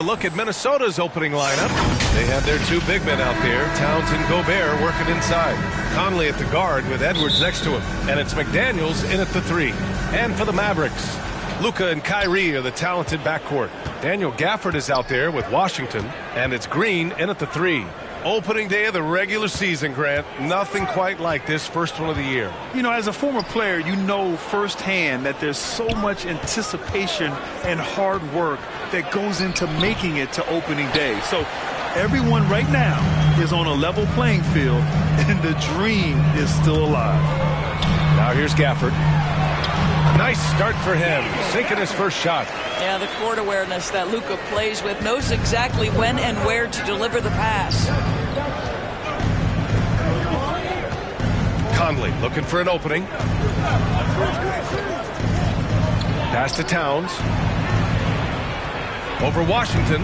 look at Minnesota's opening lineup. They have their two big men out there, Towns and Gobert, working inside. Conley at the guard with Edwards next to him. And it's McDaniels in at the 3. And for the Mavericks, Luka and Kyrie are the talented backcourt. Daniel Gafford is out there with Washington. And it's Green in at the 3. Opening day of the regular season, Grant. Nothing quite like this first one of the year. You know, as a former player, you know firsthand that there's so much anticipation and hard work that goes into making it to opening day. So everyone right now is on a level playing field, and the dream is still alive. Now here's Gafford. Nice start for him, sinking his first shot. Yeah, the court awareness that Luka plays with, knows exactly when and where to deliver the pass. Conley looking for an opening. Pass to Towns. Over Washington.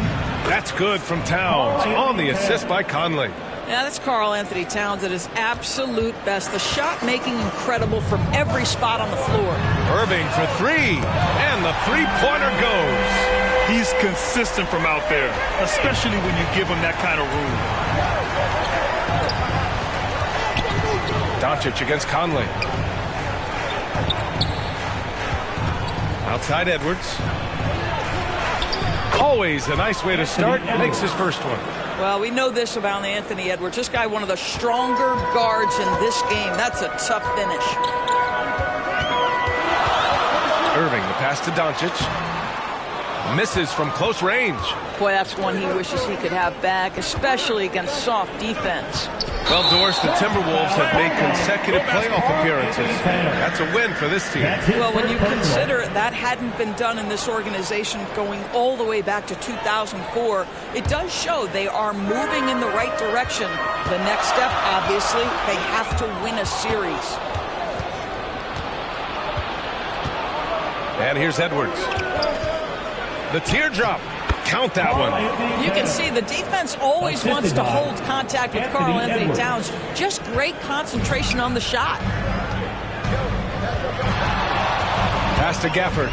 That's good from Towns. On the assist by Conley. Yeah, that's Karl-Anthony Towns at his absolute best. The shot making incredible from every spot on the floor. Irving for 3. And the three-pointer goes. He's consistent from out there, especially when you give him that kind of room. Doncic against Conley. Outside Edwards. Always a nice way to start. Makes his first one. Well, we know this about Anthony Edwards. This guy, one of the stronger guards in this game. That's a tough finish. Irving, the pass to Doncic. Misses from close range. Boy, that's one he wishes he could have back, especially against soft defense. Well, Doris, the Timberwolves have made consecutive playoff appearances. That's a win for this team. Well, when you consider that hadn't been done in this organization going all the way back to 2004, it does show they are moving in the right direction. The next step, obviously, they have to win a series. And here's Edwards. The teardrop. Count that one. You can see the defense always wants to hold contact with Karl-Anthony Towns. Just great concentration on the shot. Pass to Gafford.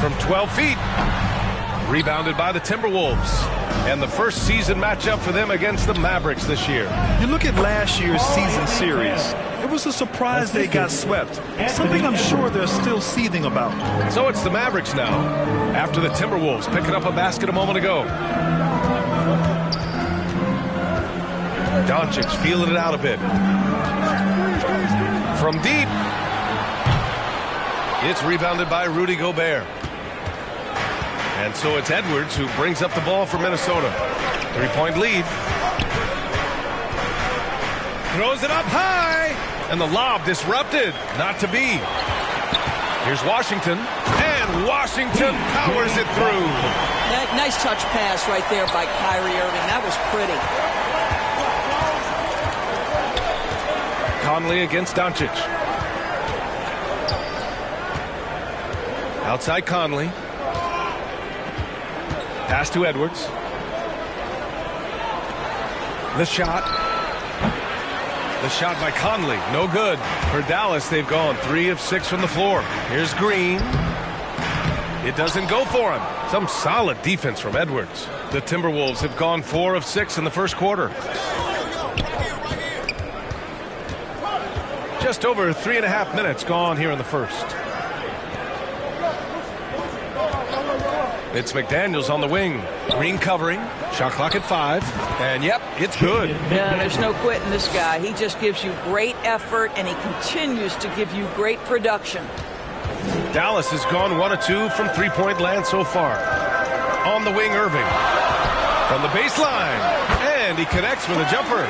From 12 feet. Rebounded by the Timberwolves. And the first season matchup for them against the Mavericks this year. You look at last year's season series. It was a surprise they got swept. Something I'm sure they're still seething about. So it's the Mavericks now, after the Timberwolves picking up a basket a moment ago. Doncic feeling it out a bit. From deep. It's rebounded by Rudy Gobert. And so it's Edwards who brings up the ball for Minnesota. 3-point lead. Throws it up high. And the lob disrupted. Not to be. Here's Washington. And Washington powers it through. Nice touch pass right there by Kyrie Irving. That was pretty. Conley against Doncic. Outside Conley. Pass to Edwards. The shot. The shot by Conley. No good. For Dallas, they've gone 3 of 6 from the floor. Here's Green. It doesn't go for him. Some solid defense from Edwards. The Timberwolves have gone 4 of 6 in the first quarter. Just over 3.5 minutes gone here in the first. It's McDaniels on the wing. Green covering. Shot clock at 5. And yep, it's good. Yeah, there's no quitting this guy. He just gives you great effort, and he continues to give you great production. Dallas has gone 1 of 2 from three-point land so far. On the wing, Irving. From the baseline. And he connects with a jumper.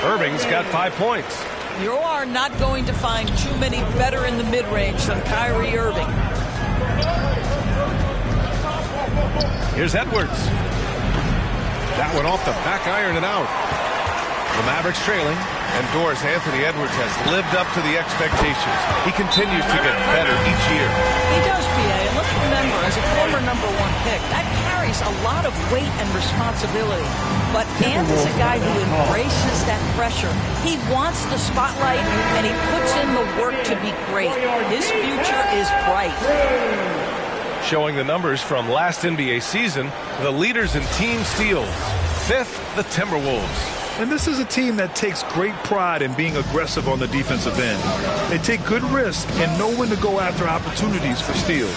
Irving's got 5 points. You are not going to find too many better in the mid-range than Kyrie Irving. Here's Edwards. That one off the back iron and out. The Mavericks trailing, and Doris, Anthony Edwards has lived up to the expectations. He continues to get better each year. He does, PA, and let's remember, as a former #1 pick, that carries a lot of weight and responsibility. But Ant is a guy who embraces that pressure. He wants the spotlight, and he puts in the work to be great. His future is bright. Showing the numbers from last NBA season, the leaders in team steals. 5th, the Timberwolves. And this is a team that takes great pride in being aggressive on the defensive end. They take good risks and know when to go after opportunities for steals.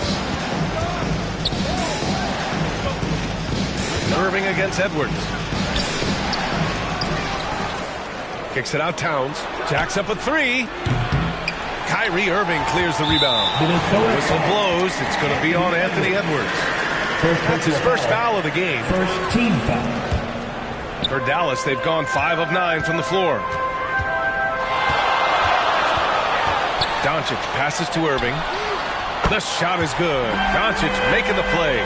Irving against Edwards. Kicks it out, Towns. Jacks up a 3. Kyrie Irving clears the rebound. Whistle blows. It's going to be on Anthony Edwards. That's his first foul of the game. First team foul. For Dallas, they've gone 5 of 9 from the floor. Doncic passes to Irving. The shot is good. Doncic making the play.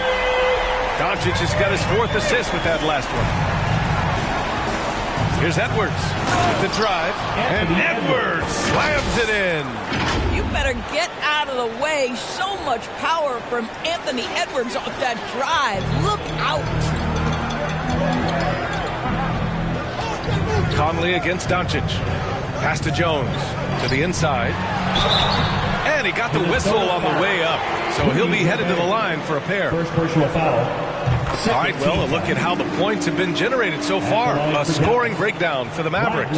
Doncic has got his 4th assist with that last one. Here's Edwards with the drive, and Edwards slams it in. You better get out of the way. So much power from Anthony Edwards off that drive. Look out. Conley against Doncic. Pass to Jones to the inside. And he got the whistle on the way up. So he'll be headed to the line for a pair. First personal foul. All right, well, a look at how the points have been generated so far. A scoring breakdown for the Mavericks.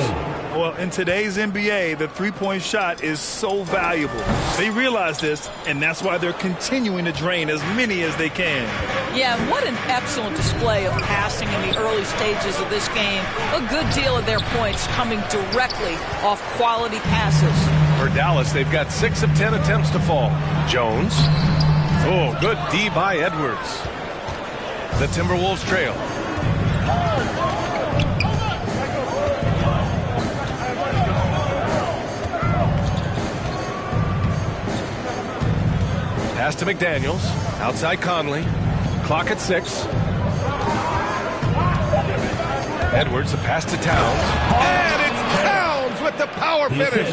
Well, in today's NBA, the three-point shot is so valuable. They realize this, and that's why they're continuing to drain as many as they can. Yeah, what an excellent display of passing in the early stages of this game. A good deal of their points coming directly off quality passes. For Dallas, they've got 6 of 10 attempts to fall. Jones. Oh, good D by Edwards. The Timberwolves trail. Pass to McDaniels. Outside Conley. Clock at 6. Edwards, a pass to Towns. And it's Towns with the power finish.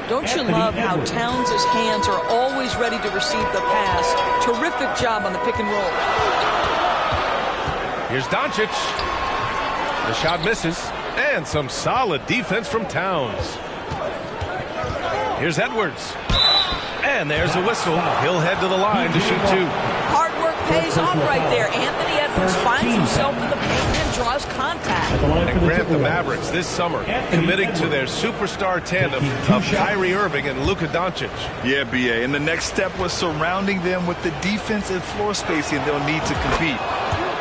Don't you love how Towns' hands are always ready to receive the pass? Terrific job on the pick and roll. Here's Doncic. The shot misses. And some solid defense from Towns. Here's Edwards. And there's a whistle. He'll head to the line to shoot 2. Hard work pays off right there. Anthony Edwards finds himself in the paint and draws contact. And Grant, the Mavericks this summer committing to their superstar tandem of Kyrie Irving and Luka Doncic. Yeah, B.A., and the next step was surrounding them with the defense and floor spacing they'll need to compete.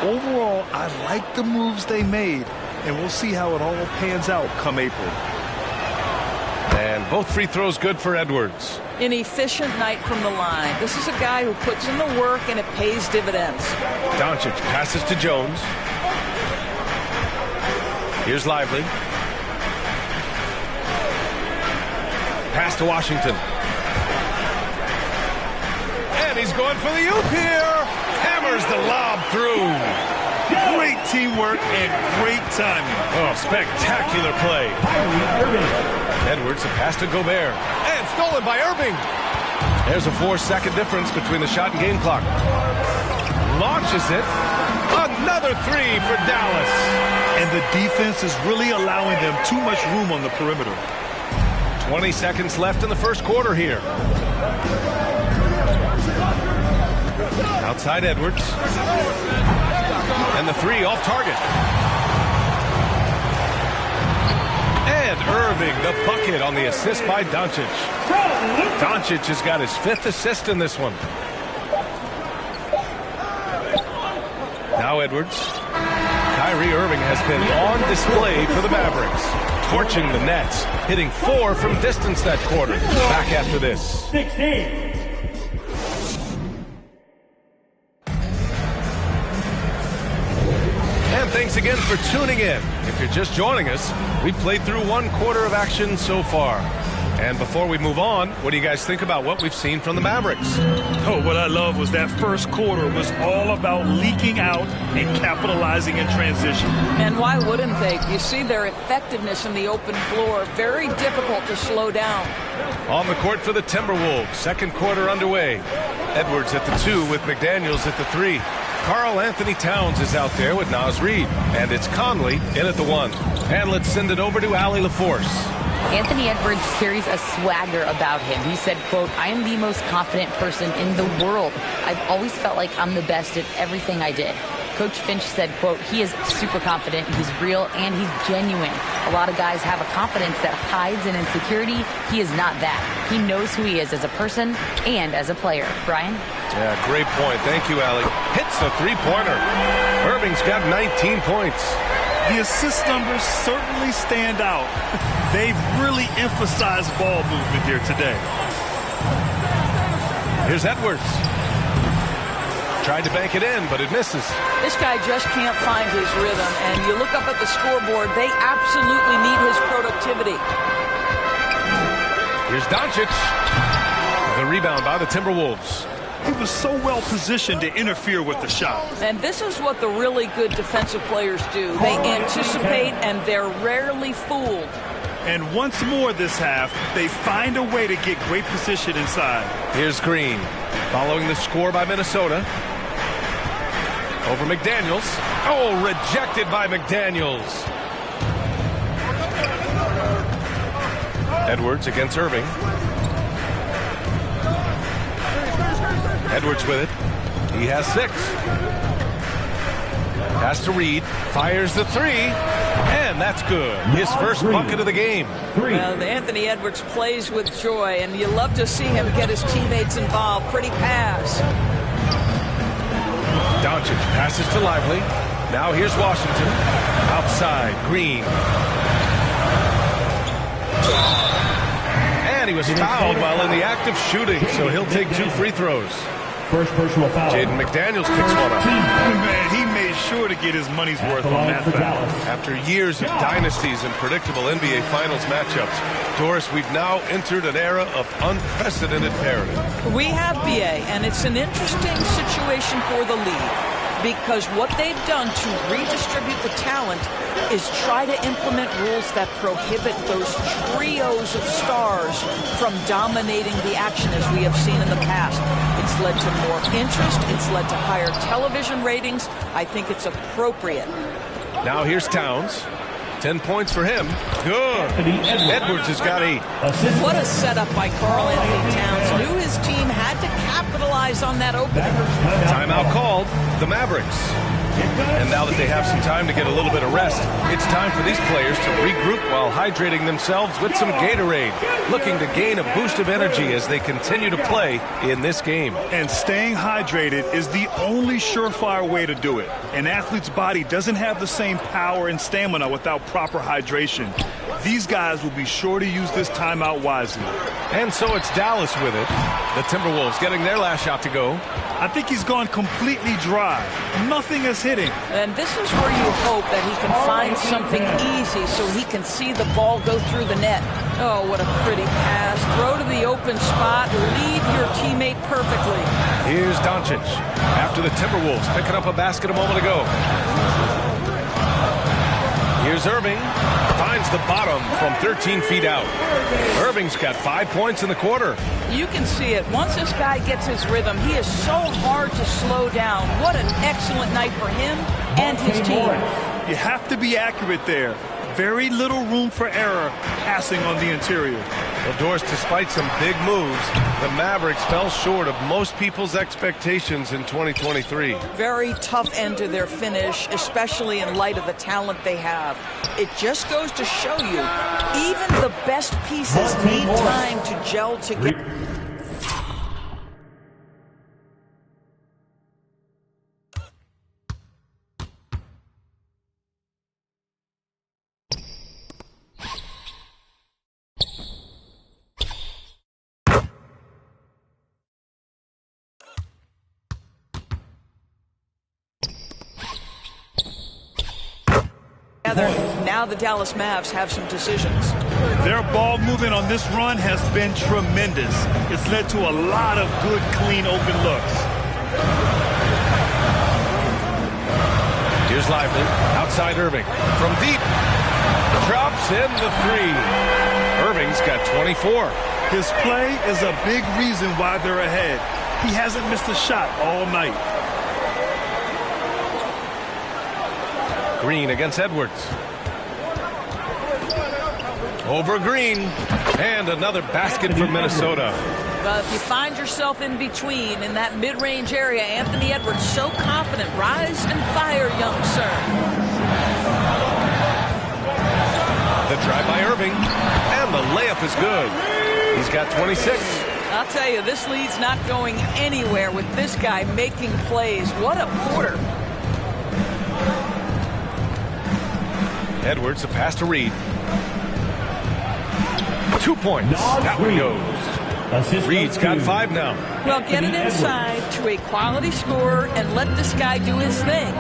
Overall, I like the moves they made, and we'll see how it all pans out come April. And both free throws good for Edwards. An efficient night from the line. This is a guy who puts in the work, and it pays dividends. Doncic passes to Jones. Here's Lively. Pass to Washington. And he's going for the oop here. Hammers the lob through. Great teamwork and great timing. Oh, spectacular play. Edwards, a pass to Gobert. And stolen by Irving. There's a 4-second difference between the shot and game clock. Launches it. Another 3 for Dallas. And the defense is really allowing them too much room on the perimeter. 20 seconds left in the first quarter here. Outside Edwards. And the 3 off target. And Irving, the bucket on the assist by Doncic. Doncic has got his 5th assist in this one. Now Edwards. Kyrie Irving has been on display for the Mavericks. Torching the Nets. Hitting 4 from distance that quarter. Back after this. 16. And thanks again for tuning in. If you're just joining us, we played through 1 quarter of action so far. And before we move on, what do you guys think about what we've seen from the Mavericks? Oh, what I love was that first quarter was all about leaking out and capitalizing in transition. And why wouldn't they? You see their effectiveness in the open floor. Very difficult to slow down. On the court for the Timberwolves, second quarter underway. Edwards at the 2 with McDaniels at the 3. Karl Anthony Towns is out there with Naz Reid. And it's Conley in at the 1. And let's send it over to Allie LaForce. Anthony Edwards carries a swagger about him. He said, quote, "I am the most confident person in the world. I've always felt like I'm the best at everything I did." Coach Finch said, quote, "He is super confident, he's real, and he's genuine. A lot of guys have a confidence that hides an insecurity. He is not that. He knows who he is as a person and as a player." Brian? Yeah, great point. Thank you, Allie. Hits a three-pointer. Irving's got 19 points. The assist numbers certainly stand out. They've really emphasized ball movement here today. Here's Edwards. Tried to bank it in, but it misses. This guy just can't find his rhythm, and you look up at the scoreboard, they absolutely need his productivity. Here's Doncic. The rebound by the Timberwolves. He was so well positioned to interfere with the shot. And this is what the really good defensive players do. They anticipate, and they're rarely fooled. And once more this half, they find a way to get great position inside. Here's Green, following the score by Minnesota. Over McDaniels. Oh, rejected by McDaniels. Edwards against Irving. Edwards with it. He has 6. Has to Reed. Fires the 3. And that's good. His first bucket of the game. Well, Anthony Edwards plays with joy, and you love to see him get his teammates involved. Pretty pass. Doncic passes to Lively. Now here's Washington. Outside, Green. And he was fouled while in the act of shooting, so he'll take 2 free throws. First personal foul. Jaden McDaniels picks one up. Man, he made sure to get his money's worth on that foul. After years of dynasties and predictable NBA Finals matchups, Doris, we've now entered an era of unprecedented parity. We have BA, and it's an interesting situation for the league, because what they've done to redistribute the talent is try to implement rules that prohibit those trios of stars from dominating the action as we have seen in the past. It's led to more interest. It's led to higher television ratings. I think it's appropriate. Now here's Towns. 10 points for him. Good. Edwards has got 8. What a setup by Karl Anthony Towns. Knew his team had to capitalize on that opening. Timeout called. The Mavericks. And now that they have some time to get a little bit of rest, it's time for these players to regroup while hydrating themselves with some Gatorade, looking to gain a boost of energy as they continue to play in this game. And staying hydrated is the only surefire way to do it. An athlete's body doesn't have the same power and stamina without proper hydration. These guys will be sure to use this timeout wisely. And so it's Dallas with it. The Timberwolves getting their last shot to go. I think he's gone completely dry. Nothing is hitting. And this is where you hope that he can find something easy so he can see the ball go through the net. Oh, what a pretty pass. Throw to the open spot. Lead your teammate perfectly. Here's Doncic. After the Timberwolves picking up a basket a moment ago. Here's Irving. Finds the bottom from 13 feet out. Irving's got 5 points in the quarter. You can see it. Once this guy gets his rhythm, he is so hard to slow down. What an excellent night for him and his team. You have to be accurate there. Very little room for error passing on the interior. Well, Doris, despite some big moves, the Mavericks fell short of most people's expectations in 2023. Very tough end to their finish, especially in light of the talent they have. It just goes to show you, even the best pieces need time to gel together. Now the Dallas Mavs have some decisions. Their ball movement on this run has been tremendous. It's led to a lot of good, clean, open looks. Here's Lively. Outside Irving. From deep. Drops in the 3. Irving's got 24. His play is a big reason why they're ahead. He hasn't missed a shot all night. Green against Edwards. Over Green. And another basket for Minnesota. Well, if you find yourself in between in that mid-range area, Anthony Edwards so confident. Rise and fire, young sir. The drive by Irving. And the layup is good. He's got 26. I'll tell you, this lead's not going anywhere with this guy making plays. What a quarter. Edwards, a pass to Reed. 2 points. That one goes. Reed's got 5 now. Well, get it inside to a quality scorer and let this guy do his thing.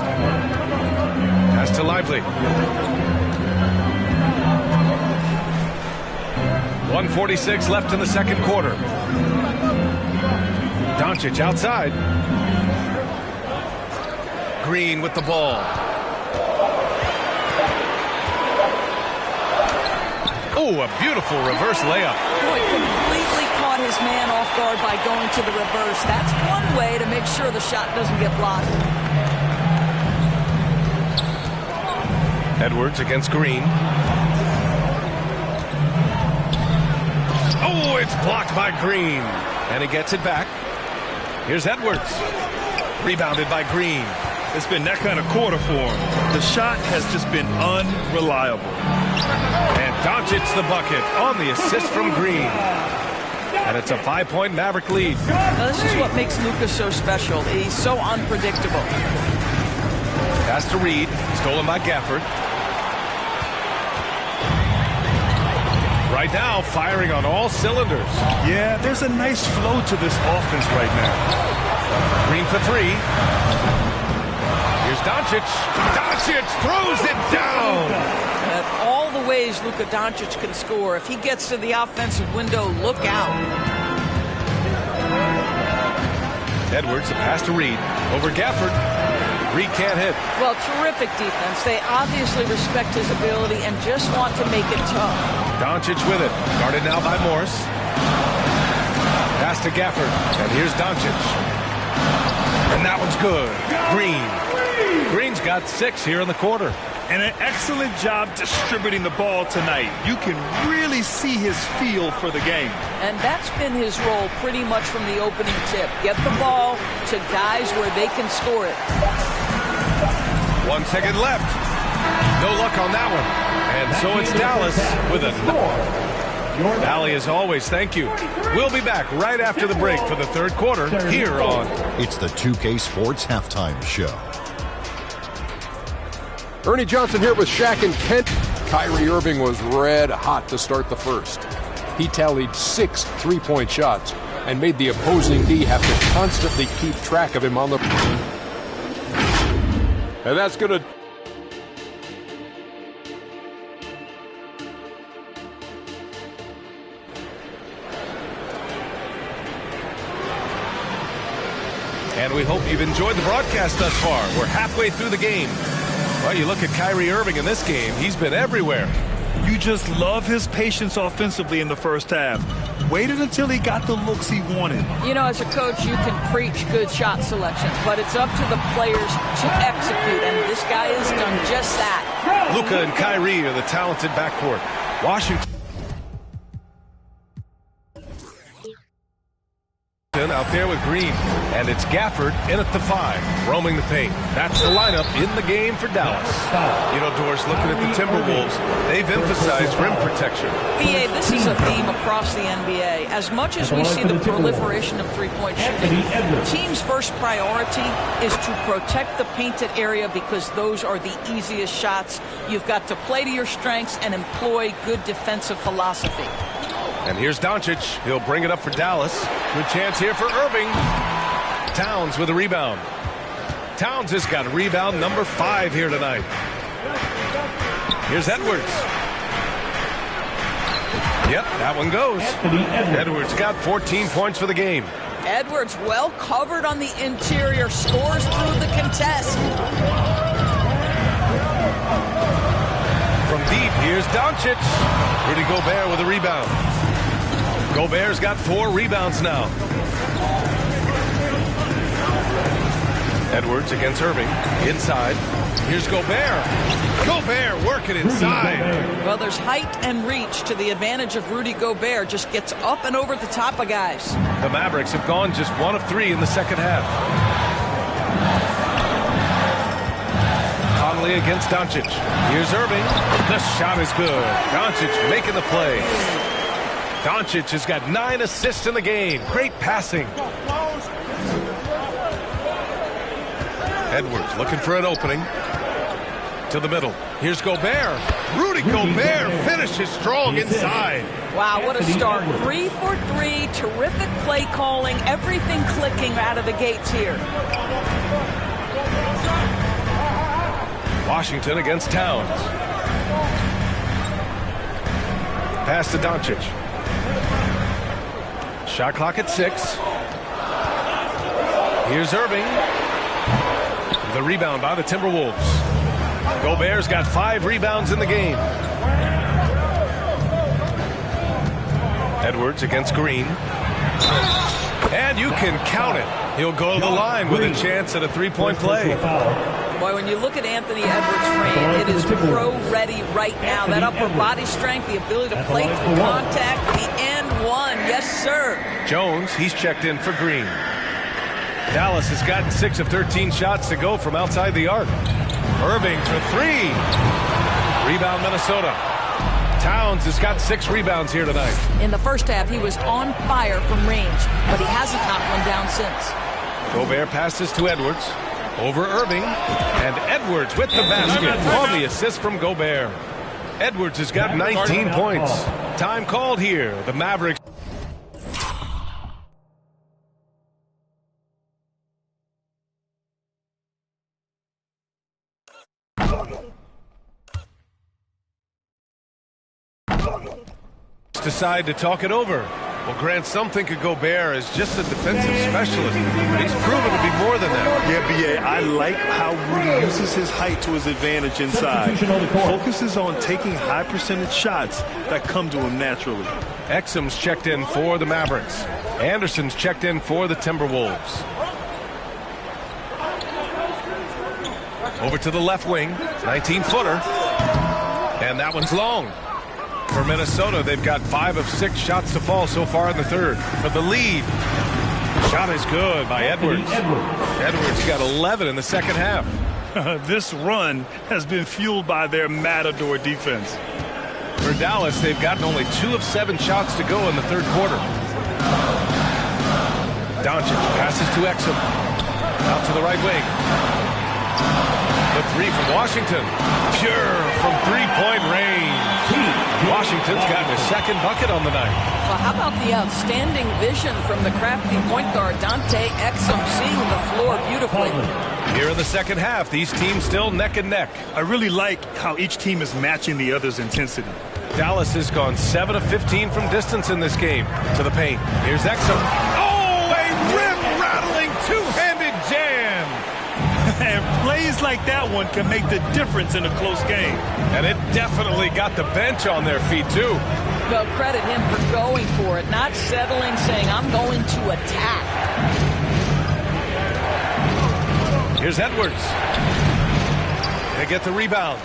Pass to Lively. 1:46 left in the second quarter. Doncic outside. Green with the ball. Oh, a beautiful reverse layup. Boy, completely caught his man off guard by going to the reverse. That's one way to make sure the shot doesn't get blocked. Edwards against Green. Oh, it's blocked by Green. And he gets it back. Here's Edwards. Rebounded by Green. It's been that kind of quarter for him. The shot has just been unreliable. And Doncic the bucket on the assist from Green. And it's a 5-point Maverick lead. Now, this is what makes Luka so special. He's so unpredictable. Pass to Reed. Stolen by Gafford. Right now, firing on all cylinders. Yeah, there's a nice flow to this offense right now. Green for 3. Here's Doncic. Doncic throws it down. All the ways Luka Doncic can score. If he gets to the offensive window, look out. Edwards, a pass to Reed. Over Gafford. Reed can't hit. Well, terrific defense. They obviously respect his ability and just want to make it tough. Doncic with it. Guarded now by Morris. Pass to Gafford. And here's Doncic. And that one's good. Green. Green's got 6 here in the quarter. And an excellent job distributing the ball tonight. You can really see his feel for the game. And that's been his role pretty much from the opening tip. Get the ball to guys where they can score it. 1 second left. No luck on that one. And so it's Dallas with a... Allie, as always, thank you. We'll be back right after the break for the third quarter here on... It's the 2K Sports Halftime Show. Ernie Johnson here with Shaq and Kent. Kyrie Irving was red hot to start the first. He tallied 6 3-point shots and made the opposing D have to constantly keep track of him on the... And that's going to... And we hope you've enjoyed the broadcast thus far. We're halfway through the game. Well, you look at Kyrie Irving in this game, he's been everywhere. You just love his patience offensively in the first half. Waited until he got the looks he wanted. You know, as a coach, you can preach good shot selections, but it's up to the players to execute, and this guy has done just that. Luka and Kyrie are the talented backcourt. Washington out there with Green, and it's Gafford in at the 5, roaming the paint. That's the lineup in the game for Dallas. You know, Doris, looking at the Timberwolves, they've emphasized rim protection. PA, this is a theme across the NBA. As much as we see the proliferation of three-point shooting, the team's first priority is to protect the painted area because those are the easiest shots. You've got to play to your strengths and employ good defensive philosophy. And here's Doncic. He'll bring it up for Dallas. Good chance here for Irving. Towns with a rebound. Towns has got rebound number 5 here tonight. Here's Edwards. Yep, that one goes. Edwards got 14 points for the game. Edwards well covered on the interior, scores through the contest. From deep, here's Doncic. Rudy Gobert with a rebound. Gobert's got 4 rebounds now. Edwards against Irving. Inside. Here's Gobert. Gobert working inside. Well, there's height and reach to the advantage of Rudy Gobert. Just gets up and over the top of guys. The Mavericks have gone just 1 of 3 in the second half. Conley against Doncic. Here's Irving. The shot is good. Doncic making the play. Doncic has got 9 assists in the game. Great passing. Edwards looking for an opening. To the middle. Here's Gobert. Rudy Gobert finishes strong inside. Wow, what a start. 3 for 3. Terrific play calling. Everything clicking out of the gates here. Washington against Towns. Pass to Doncic. Shot clock at 6. Here's Irving. The rebound by the Timberwolves. Gobert's got 5 rebounds in the game. Edwards against Green. And you can count it. He'll go to the line with a chance at a 3-point play. Boy, when you look at Anthony Edwards' frame, it is pro-ready right now. That upper body strength, the ability to play through contact, the and one. Yes, sir. Jones, he's checked in for Green. Dallas has gotten 6 of 13 shots to go from outside the arc. Irving for 3. Rebound Minnesota. Towns has got 6 rebounds here tonight. In the first half, he was on fire from range, but he hasn't knocked one down since. Gobert passes to Edwards. Over Irving. And Edwards with the basket on the assist from Gobert. Edwards has got 19 points. Time called here. The Mavericks. Decide to talk it over. Well, Grant, some think of Gobert as just a defensive specialist, but he's proven to be more than that. Yeah, B.A., I like how Rudy uses his height to his advantage inside. Focuses on taking high percentage shots that come to him naturally. Exum's checked in for the Mavericks. Anderson's checked in for the Timberwolves. Over to the left wing, 19-footer. And that one's long. For Minnesota, they've got 5 of 6 shots to fall so far in the third. For the lead, shot is good by Edwards. Edwards got 11 in the second half. This run has been fueled by their Matador defense. For Dallas, they've gotten only 2 of 7 shots to go in the third quarter. Doncic passes to Exum. Out to the right wing. The 3 from Washington. Pure from 3-point range. Washington's gotten his second bucket on the night. Well, how about the outstanding vision from the crafty point guard, Dante Exum, seeing the floor beautifully. Here in the second half, these teams still neck and neck. I really like how each team is matching the other's intensity. Dallas has gone 7 of 15 from distance in this game. To the paint. Here's Exum. Oh, a rim-rattling two-handed jam. And plays like that one can make the difference in a close game. And it definitely got the bench on their feet, too. Well, credit him for going for it, not settling, saying, I'm going to attack. Here's Edwards. They get the rebound.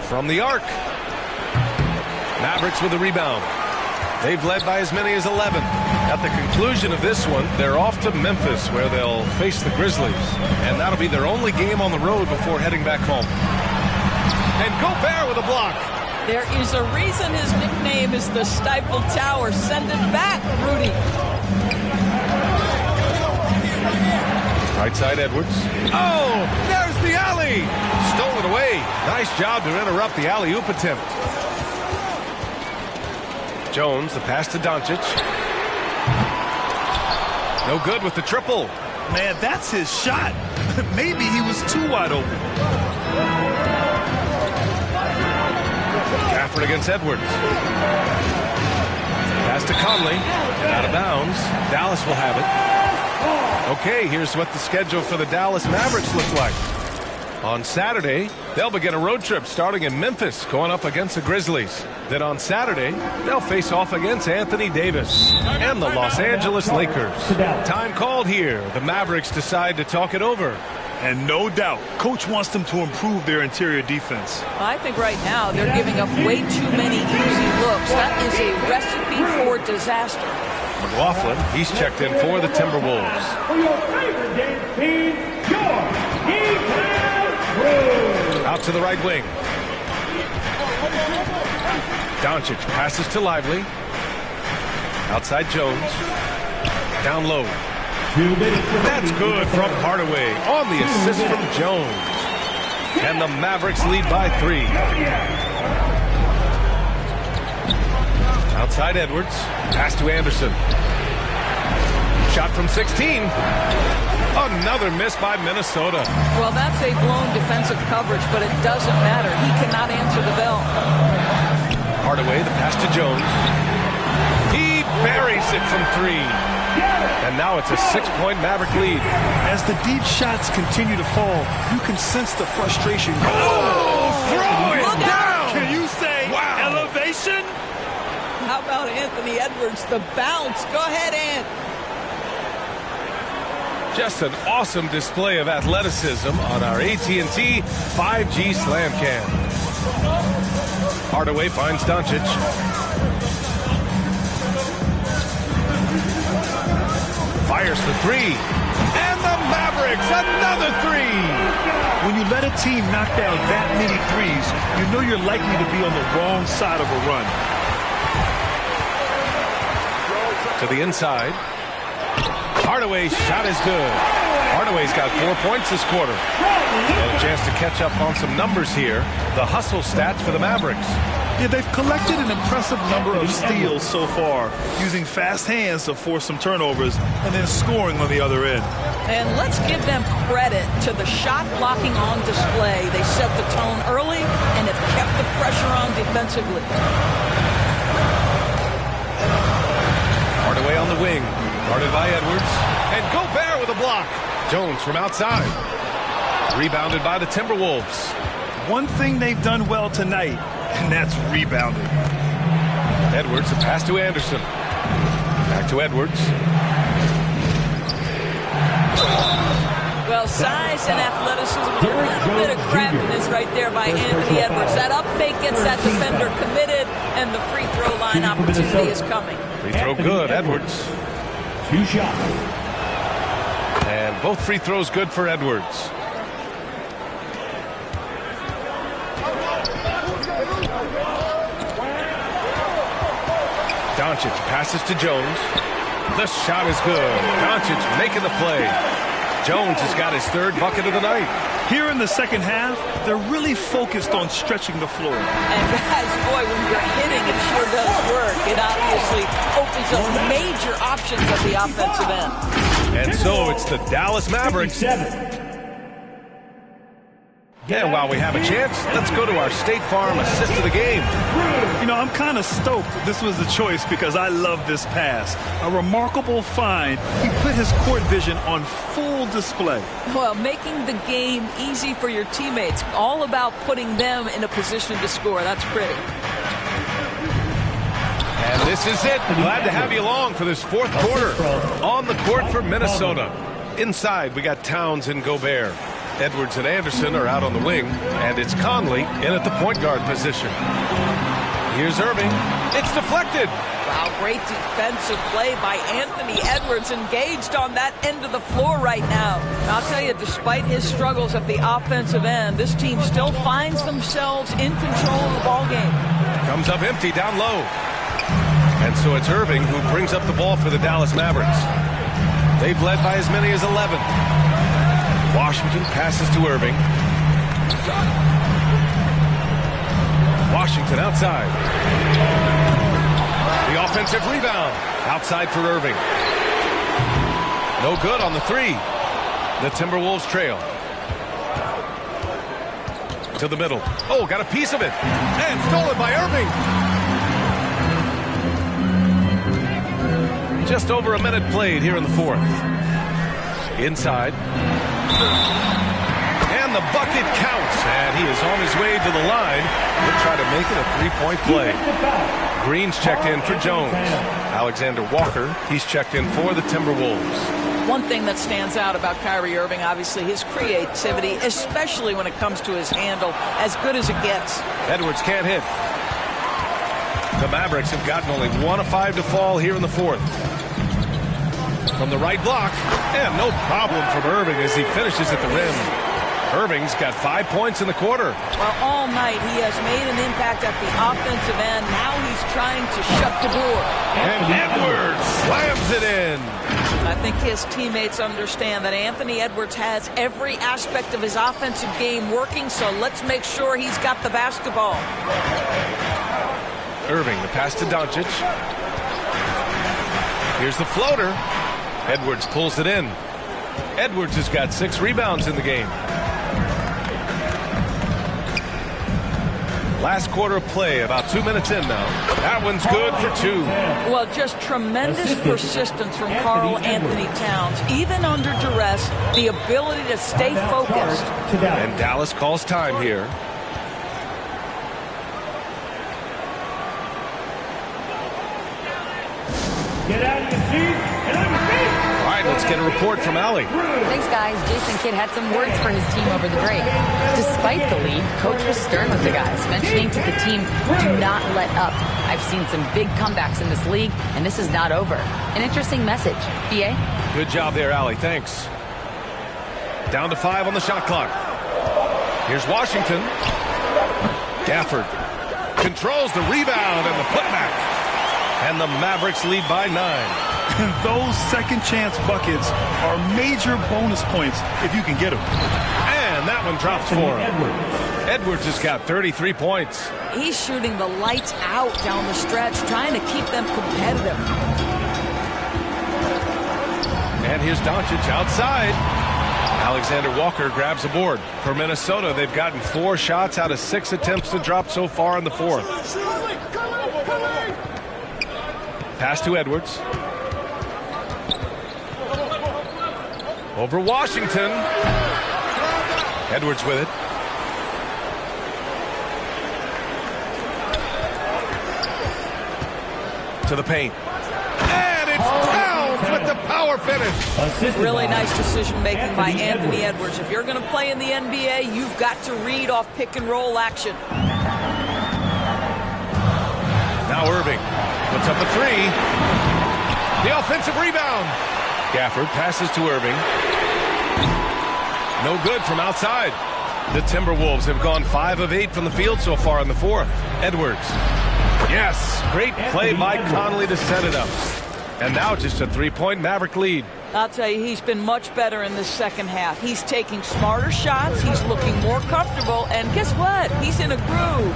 From the arc. Mavericks with the rebound. They've led by as many as 11. At the conclusion of this one, they're off to Memphis, where they'll face the Grizzlies. And that'll be their only game on the road before heading back home. And Gobert with a block. There is a reason his nickname is the Stifle Tower. Send it back, Rudy. Right side, Edwards. Oh, there's the alley. Stolen away. Nice job to interrupt the alley-oop attempt. Jones, the pass to Doncic. No good with the triple. Man, that's his shot. Maybe he was too wide open. Gafford against Edwards. Pass to Conley. And out of bounds. Dallas will have it. Okay, here's what the schedule for the Dallas Mavericks looks like. On Saturday, they'll begin a road trip starting in Memphis, going up against the Grizzlies. Then on Saturday, they'll face off against Anthony Davis and the Los Angeles Lakers. Time called here. The Mavericks decide to talk it over. And no doubt, Coach wants them to improve their interior defense. I think right now they're giving up way too many easy looks. That is a recipe for disaster. McLaughlin, he's checked in for the Timberwolves. For your favorite game team, your Eagles. Out to the right wing. Doncic passes to Lively. Outside Jones. Down low. That's good from Hardaway on the assist from Jones. And the Mavericks lead by 3. Outside Edwards. Pass to Anderson. Shot from 16. Another miss by Minnesota. Well, that's a blown defensive coverage, but it doesn't matter. He cannot answer the bell. Hardaway, the pass to Jones. He buries it from 3. And now it's a 6-point Maverick lead. As the deep shots continue to fall, you can sense the frustration. Oh, throw it down! Can you say elevation? How about Anthony Edwards, the bounce? Go ahead, Ant. Just an awesome display of athleticism on our AT&T 5G Slam Cam. Hardaway finds Doncic. Fires for 3. And the Mavericks, another 3. When you let a team knock down that many threes, you know you're likely to be on the wrong side of a run. To the inside. Hardaway's shot is good. Hardaway's got 4 points this quarter. And a chance to catch up on some numbers here. The hustle stats for the Mavericks. Yeah, they've collected an impressive number of steals so far, using fast hands to force some turnovers and then scoring on the other end. And let's give them credit to the shot blocking on display. They set the tone early and have kept the pressure on defensively. Hardaway on the wing. Guarded by Edwards. And Gobert with a block. Jones from outside. Rebounded by the Timberwolves. One thing they've done well tonight, and that's rebounding. Edwards, a pass to Anderson. Back to Edwards. Well, size and athleticism, a little bit of craftiness right there by Anthony Edwards. That up fake gets that defender committed, and the free throw line opportunity is coming. Free throw good, Edwards. 2 shots. And both free throws good for Edwards. Doncic passes to Jones. The shot is good. Doncic making the play. Jones has got his 3rd bucket of the night. Here in the second half, they're really focused on stretching the floor. And guys, boy, when you're hitting, it sure does work. It obviously opens up major options at the offensive end. And so it's the Dallas Mavericks. 7. And while we have a chance, let's go to our State Farm assist of the game. You know, I'm kind of stoked this was the choice because I love this pass. A remarkable find. He put his court vision on full display. Well, making the game easy for your teammates. All about putting them in a position to score. That's pretty. And this is it. Glad to have you along for this 4th quarter. On the court for Minnesota. Inside, we got Towns and Gobert. Edwards and Anderson are out on the wing, and it's Conley in at the point guard position. Here's Irving. It's deflected. Wow, great defensive play by Anthony Edwards, engaged on that end of the floor right now. And I'll tell you, despite his struggles at the offensive end, this team still finds themselves in control of the ball game. Comes up empty down low. And so it's Irving who brings up the ball for the Dallas Mavericks. They've led by as many as 11. Washington passes to Irving. Washington outside. The offensive rebound. Outside for Irving. No good on the 3. The Timberwolves trail. To the middle. Oh, got a piece of it. And stolen by Irving. Just over a minute played here in the 4th. Inside. And the bucket counts, and he is on his way to the line. He'll try to make it a three-point play. Green's checked in for Jones. Alexander Walker, he's checked in for the Timberwolves. One thing that stands out about Kyrie Irving, obviously, his creativity, especially when it comes to his handle, as good as it gets. Edwards can't hit. The Mavericks have gotten only 1 of 5 to fall here in the fourth. From the right block, and no problem from Irving as he finishes at the rim. Irving's got 5 points in the quarter. Well, all night he has made an impact at the offensive end. Now he's trying to shut the door. And Edwards slams it in. I think his teammates understand that Anthony Edwards has every aspect of his offensive game working, so let's make sure he's got the basketball. Irving, the pass to Doncic. Here's the floater. Edwards pulls it in. Edwards has got 6 rebounds in the game. Last quarter of play, about 2 minutes in now. That one's good for 2. Well, just tremendous persistence from Karl Anthony Towns. Even under duress, the ability to stay focused. And Dallas calls time here. Get out of your seat and on your feet. All right, let's get a report from Allie. Thanks, guys. Jason Kidd had some words for his team over the break. Despite the lead, Coach was stern with the guys, mentioning to the team, do not let up. I've seen some big comebacks in this league, and this is not over. An interesting message. BA? Good job there, Allie. Thanks. Down to 5 on the shot clock. Here's Washington. Gafford controls the rebound and the putback. And the Mavericks lead by 9. And those second chance buckets are major bonus points if you can get them. And that one drops for him. Edwards has got 33 points. He's shooting the lights out down the stretch, trying to keep them competitive. And here's Doncic outside. Alexander Walker grabs a board. For Minnesota, they've gotten 4 shots out of 6 attempts to drop so far in the fourth. Pass to Edwards. Over Washington. Edwards with it. To the paint. And it's Towns with the power finish. Really nice decision making by Anthony Edwards. If you're going to play in the NBA, you've got to read off pick and roll action. Now Irving puts up a 3. The offensive rebound. Gafford passes to Irving. No good from outside. The Timberwolves have gone 5 of 8 from the field so far in the fourth. Edwards. Yes, great play by Conley to set it up. And now just a 3-point Maverick lead. I'll tell you, he's been much better in this second half. He's taking smarter shots. He's looking more comfortable. And guess what? He's in a groove.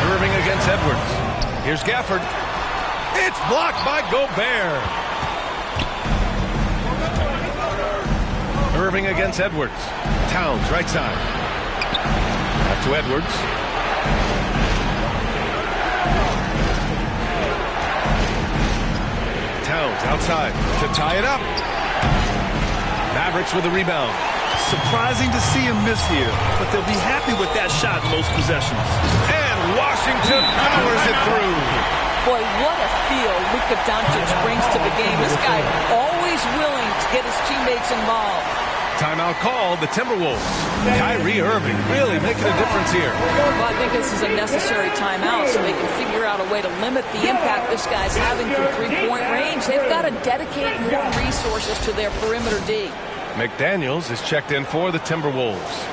Irving against Edwards. Here's Gafford. It's blocked by Gobert. Irving against Edwards. Towns, right side. Back to Edwards. Towns outside to tie it up. Mavericks with a rebound. Surprising to see him miss here, but they'll be happy with that shot in most possessions. And Washington powers it through. Boy, what a feel Luka Doncic brings to the game. This guy always willing to get his teammates involved. Timeout called, the Timberwolves. Kyrie Irving really making a difference here. Well, I think this is a necessary timeout so they can figure out a way to limit the impact this guy's having from three-point range. They've got to dedicate more resources to their perimeter D. McDaniels is checked in for the Timberwolves.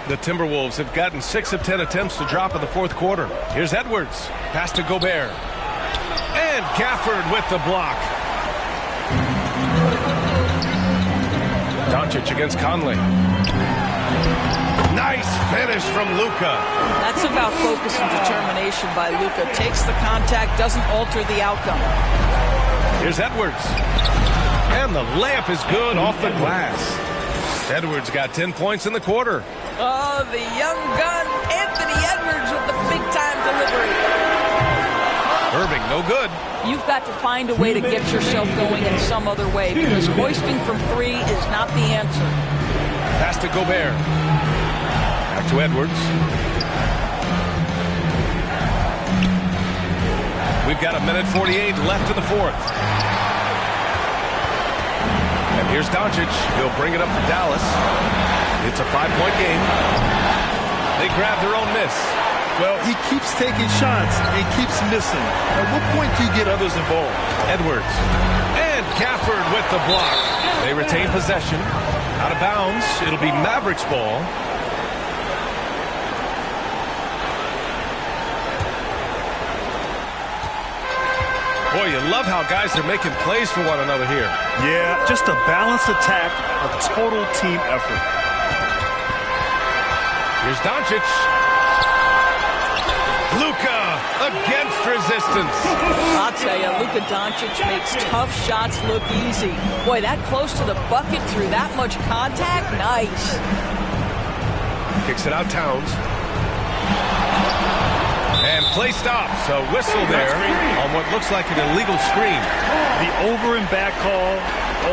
The Timberwolves have gotten 6 of 10 attempts to drop in the fourth quarter. Here's Edwards. Pass to Gobert. And Gafford with the block. Doncic against Conley. Nice finish from Luka. That's about focus and determination by Luka. Takes the contact, doesn't alter the outcome. Here's Edwards. And the layup is good off the glass. Edwards got 10 points in the quarter. Oh, the young gun, Anthony Edwards with the big-time delivery. Irving, no good. you've got to find a way to get yourself going in some other way, because hoisting from 3 is not the answer. Pass to Gobert. Back to Edwards. We've got 1:48 left in the fourth. And here's Doncic. He'll bring it up for Dallas. It's a 5-point game. They grab their own miss. Well, he keeps taking shots and keeps missing. At what point do you get others involved? Edwards. And Gafford with the block. They retain possession. Out of bounds. It'll be Mavericks ball. Boy, you love how guys are making plays for one another here. Yeah, just a balanced attack, a total team effort. Here's Doncic. Luka against resistance. I'll tell you, Luka Doncic makes tough shots look easy. Boy, that close to the bucket through that much contact, nice. Kicks it out, Towns. And play stops. A whistle there on what looks like an illegal screen. The over and back call,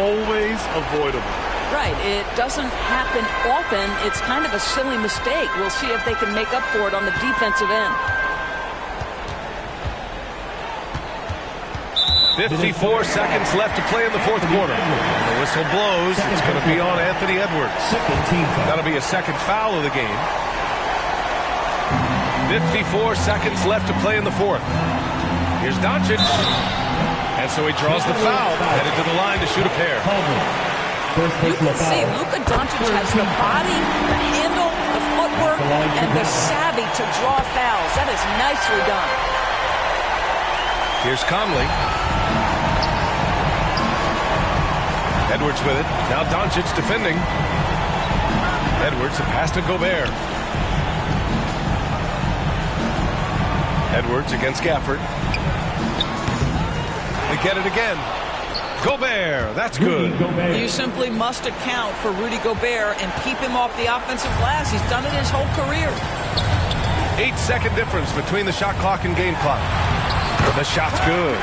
always avoidable. Right, it doesn't happen often. It's kind of a silly mistake. We'll see if they can make up for it on the defensive end. 54 seconds left to play in the fourth quarter. The whistle blows. It's going to be on Anthony Edwards. That'll be a second foul of the game. 54 seconds left to play in the fourth. Here's Doncic. And so he draws the foul, headed to the line to shoot a pair. You can see Luka Doncic has the body, the handle, the footwork, and the savvy to draw fouls. That is nicely done. Here's Conley. Edwards with it. Now Doncic defending. Edwards, a pass to Gobert. Edwards against Gafford. They get it again. Gobert, that's good. You simply must account for Rudy Gobert and keep him off the offensive glass. He's done it his whole career. 8-second difference between the shot clock and game clock. The shot's good.